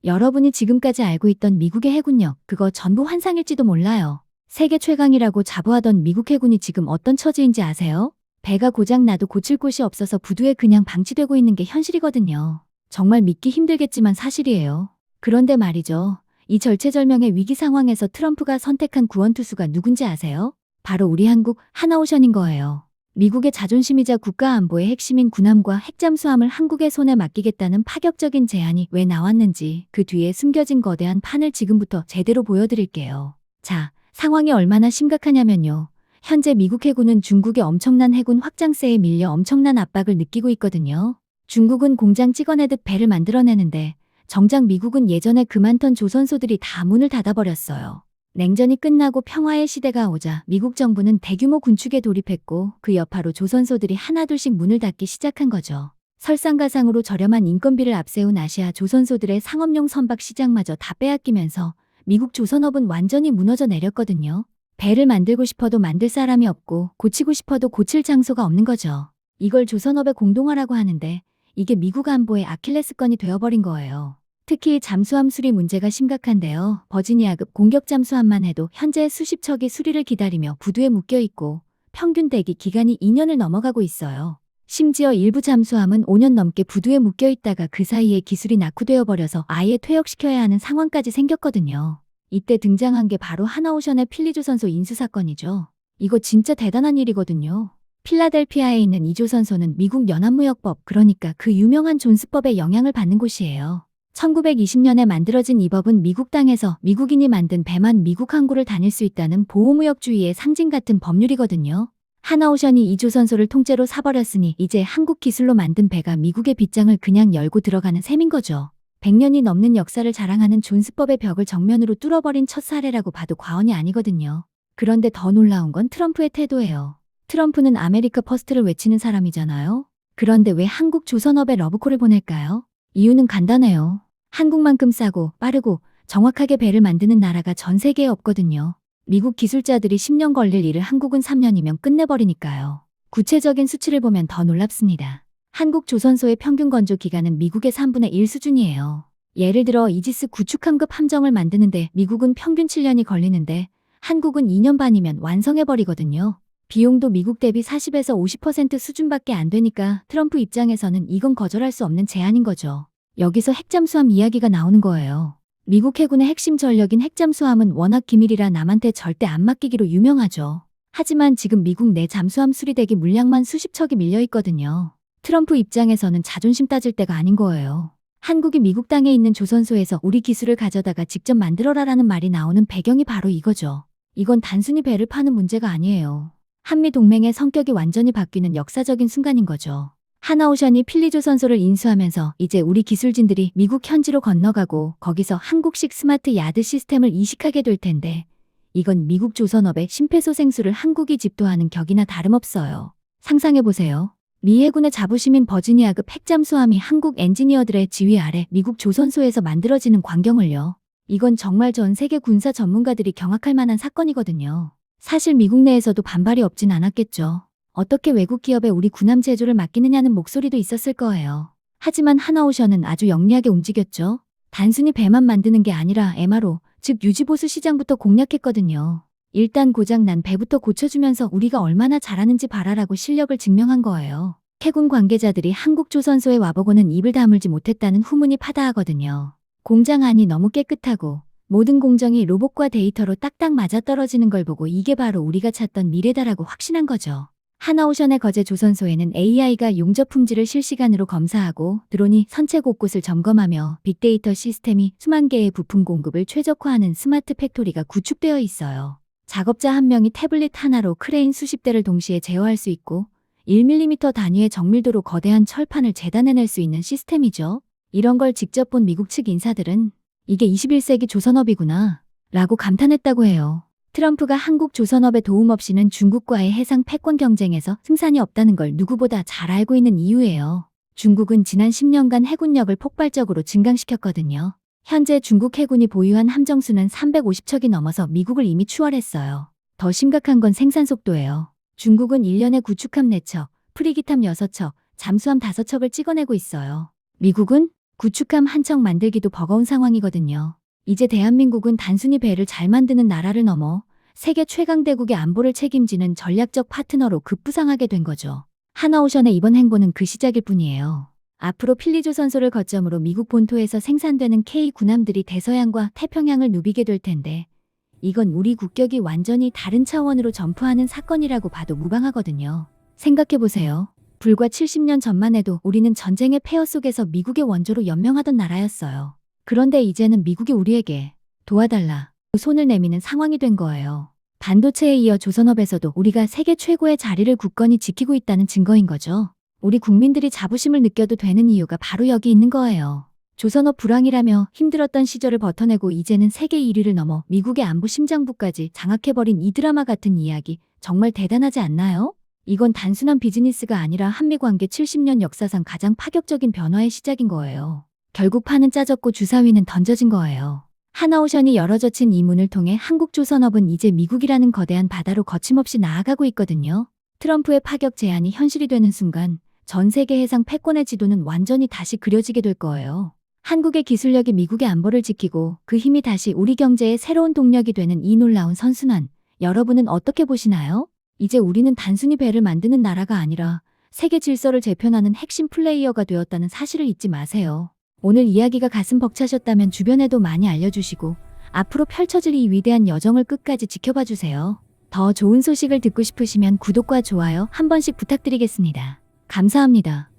여러분이 지금까지 알고 있던 미국의 해군력, 그거 전부 환상일지도 몰라요. 세계 최강이라고 자부하던 미국 해군이 지금 어떤 처지인지 아세요? 배가 고장 나도 고칠 곳이 없어서 부두에 그냥 방치되고 있는 게 현실이거든요. 정말 믿기 힘들겠지만 사실이에요. 그런데 말이죠. 이 절체절명의 위기 상황에서 트럼프가 선택한 구원투수가 누군지 아세요? 바로 우리 한국 하나오션인 거예요. 미국의 자존심이자 국가안보의 핵심인 군함과 핵잠수함을 한국의 손에 맡기겠다는 파격적인 제안이 왜 나왔는지 그 뒤에 숨겨진 거대한 판을 지금부터 제대로 보여드릴게요. 자, 상황이 얼마나 심각하냐면요. 현재 미국 해군은 중국의 엄청난 해군 확장세에 밀려 엄청난 압박을 느끼고 있거든요. 중국은 공장 찍어내듯 배를 만들어내는데 정작 미국은 예전에 그 많던 조선소들이 다 문을 닫아버렸어요. 냉전이 끝나고 평화의 시대가 오자 미국 정부는 대규모 군축에 돌입했고 그 여파로 조선소들이 하나둘씩 문을 닫기 시작한 거죠. 설상가상으로 저렴한 인건비를 앞세운 아시아 조선소들의 상업용 선박 시장마저 다 빼앗기면서 미국 조선업은 완전히 무너져 내렸거든요. 배를 만들고 싶어도 만들 사람이 없고 고치고 싶어도 고칠 장소가 없는 거죠. 이걸 조선업의 공동화라고 하는데 이게 미국 안보의 아킬레스건이 되어버린 거예요. 특히 잠수함 수리 문제가 심각한데요. 버지니아급 공격 잠수함만 해도 현재 수십 척이 수리를 기다리며 부두에 묶여 있고 평균 대기 기간이 2년을 넘어가고 있어요. 심지어 일부 잠수함은 5년 넘게 부두에 묶여 있다가 그 사이에 기술이 낙후되어 버려서 아예 퇴역시켜야 하는 상황까지 생겼거든요. 이때 등장한 게 바로 하나오션의 필리조선소 인수사건이죠. 이거 진짜 대단한 일이거든요. 필라델피아에 있는 이 조선소는 미국 연합무역법, 그러니까 그 유명한 존스법의 영향을 받는 곳이에요. 1920년에 만들어진 이 법은 미국 땅에서 미국인이 만든 배만 미국 항구를 다닐 수 있다는 보호무역주의의 상징 같은 법률이거든요. 하나오션이 이 조선소를 통째로 사버렸으니 이제 한국 기술로 만든 배가 미국의 빗장을 그냥 열고 들어가는 셈인 거죠. 100년이 넘는 역사를 자랑하는 존스법의 벽을 정면으로 뚫어버린 첫 사례라고 봐도 과언이 아니거든요. 그런데 더 놀라운 건 트럼프의 태도예요. 트럼프는 아메리카 퍼스트를 외치는 사람이잖아요. 그런데 왜 한국 조선업에 러브콜을 보낼까요? 이유는 간단해요. 한국만큼 싸고 빠르고 정확하게 배를 만드는 나라가 전 세계에 없거든요. 미국 기술자들이 10년 걸릴 일을 한국은 3년이면 끝내버리니까요. 구체적인 수치를 보면 더 놀랍습니다. 한국 조선소의 평균 건조 기간은 미국의 3분의 1 수준이에요. 예를 들어 이지스 구축함급 함정을 만드는데 미국은 평균 7년이 걸리는데 한국은 2년 반이면 완성해버리거든요. 비용도 미국 대비 40에서 50% 수준밖에 안 되니까 트럼프 입장에서는 이건 거절할 수 없는 제안인 거죠. 여기서 핵잠수함 이야기가 나오는 거예요. 미국 해군의 핵심 전력인 핵잠수함은 워낙 기밀이라 남한테 절대 안 맡기기로 유명하죠. 하지만 지금 미국 내 잠수함 수리대기 물량만 수십 척이 밀려 있거든요. 트럼프 입장에서는 자존심 따질 때가 아닌 거예요. 한국이 미국 땅에 있는 조선소에서 우리 기술을 가져다가 직접 만들어라라는 말이 나오는 배경이 바로 이거죠. 이건 단순히 배를 파는 문제가 아니에요. 한미동맹의 성격이 완전히 바뀌는 역사적인 순간인 거죠. 하나오션이 필리조선소를 인수하면서 이제 우리 기술진들이 미국 현지로 건너가고 거기서 한국식 스마트 야드 시스템을 이식하게 될 텐데 이건 미국 조선업의 심폐소생술을 한국이 집도하는 격이나 다름없어요. 상상해보세요. 미 해군의 자부심인 버지니아급 핵잠수함이 한국 엔지니어들의 지휘 아래 미국 조선소에서 만들어지는 광경을요. 이건 정말 전 세계 군사 전문가들이 경악할 만한 사건이거든요. 사실 미국 내에서도 반발이 없진 않았겠죠. 어떻게 외국 기업에 우리 군함 제조를 맡기느냐는 목소리도 있었을 거예요. 하지만 하나오션은 아주 영리하게 움직였죠. 단순히 배만 만드는 게 아니라 MRO, 즉 유지보수 시장부터 공략했거든요. 일단 고장난 배부터 고쳐주면서 우리가 얼마나 잘하는지 봐라라고 실력을 증명한 거예요. 해군 관계자들이 한국 조선소에 와보고는 입을 다물지 못했다는 후문이 파다하거든요. 공장 안이 너무 깨끗하고 모든 공정이 로봇과 데이터로 딱딱 맞아떨어지는 걸 보고 이게 바로 우리가 찾던 미래다라고 확신한 거죠. 하나오션의 거제 조선소에는 AI가 용접 품질을 실시간으로 검사하고 드론이 선체 곳곳을 점검하며 빅데이터 시스템이 수만 개의 부품 공급을 최적화하는 스마트 팩토리가 구축되어 있어요. 작업자 한 명이 태블릿 하나로 크레인 수십 대를 동시에 제어할 수 있고 1mm 단위의 정밀도로 거대한 철판을 재단해낼 수 있는 시스템이죠. 이런 걸 직접 본 미국 측 인사들은 이게 21세기 조선업이구나 라고 감탄했다고 해요. 트럼프가 한국 조선업의 도움 없이는 중국과의 해상 패권 경쟁에서 승산이 없다는 걸 누구보다 잘 알고 있는 이유예요. 중국은 지난 10년간 해군력을 폭발적으로 증강시켰거든요. 현재 중국 해군이 보유한 함정수는 350척이 넘어서 미국을 이미 추월했어요. 더 심각한 건 생산 속도예요. 중국은 1년에 구축함 4척, 프리기함 6척, 잠수함 5척을 찍어내고 있어요. 미국은 구축함 한 척 만들기도 버거운 상황이거든요. 이제 대한민국은 단순히 배를 잘 만드는 나라를 넘어 세계 최강대국의 안보를 책임지는 전략적 파트너로 급부상하게 된 거죠. 하나오션의 이번 행보는 그 시작일 뿐이에요. 앞으로 필리조선소를 거점으로 미국 본토에서 생산되는 K 군함들이 대서양과 태평양을 누비게 될 텐데 이건 우리 국격이 완전히 다른 차원으로 점프하는 사건이라고 봐도 무방하거든요. 생각해보세요. 불과 70년 전만 해도 우리는 전쟁의 폐허 속에서 미국의 원조로 연명하던 나라였어요. 그런데 이제는 미국이 우리에게 도와달라 손을 내미는 상황이 된 거예요. 반도체에 이어 조선업에서도 우리가 세계 최고의 자리를 굳건히 지키고 있다는 증거인 거죠. 우리 국민들이 자부심을 느껴도 되는 이유가 바로 여기 있는 거예요. 조선업 불황이라며 힘들었던 시절을 버텨내고 이제는 세계 1위를 넘어 미국의 안보 심장부까지 장악해버린 이 드라마 같은 이야기 정말 대단하지 않나요? 이건 단순한 비즈니스가 아니라 한미관계 70년 역사상 가장 파격적인 변화의 시작인 거예요. 결국 판은 짜졌고 주사위는 던져진 거예요. 하나오션이 열어젖힌 이 문을 통해 한국조선업은 이제 미국이라는 거대한 바다로 거침없이 나아가고 있거든요. 트럼프의 파격 제안이 현실이 되는 순간 전 세계 해상 패권의 지도는 완전히 다시 그려지게 될 거예요. 한국의 기술력이 미국의 안보를 지키고 그 힘이 다시 우리 경제의 새로운 동력이 되는 이 놀라운 선순환, 여러분은 어떻게 보시나요? 이제 우리는 단순히 배를 만드는 나라가 아니라 세계 질서를 재편하는 핵심 플레이어가 되었다는 사실을 잊지 마세요. 오늘 이야기가 가슴 벅차셨다면 주변에도 많이 알려주시고 앞으로 펼쳐질 이 위대한 여정을 끝까지 지켜봐 주세요. 더 좋은 소식을 듣고 싶으시면 구독과 좋아요 한 번씩 부탁드리겠습니다. 감사합니다.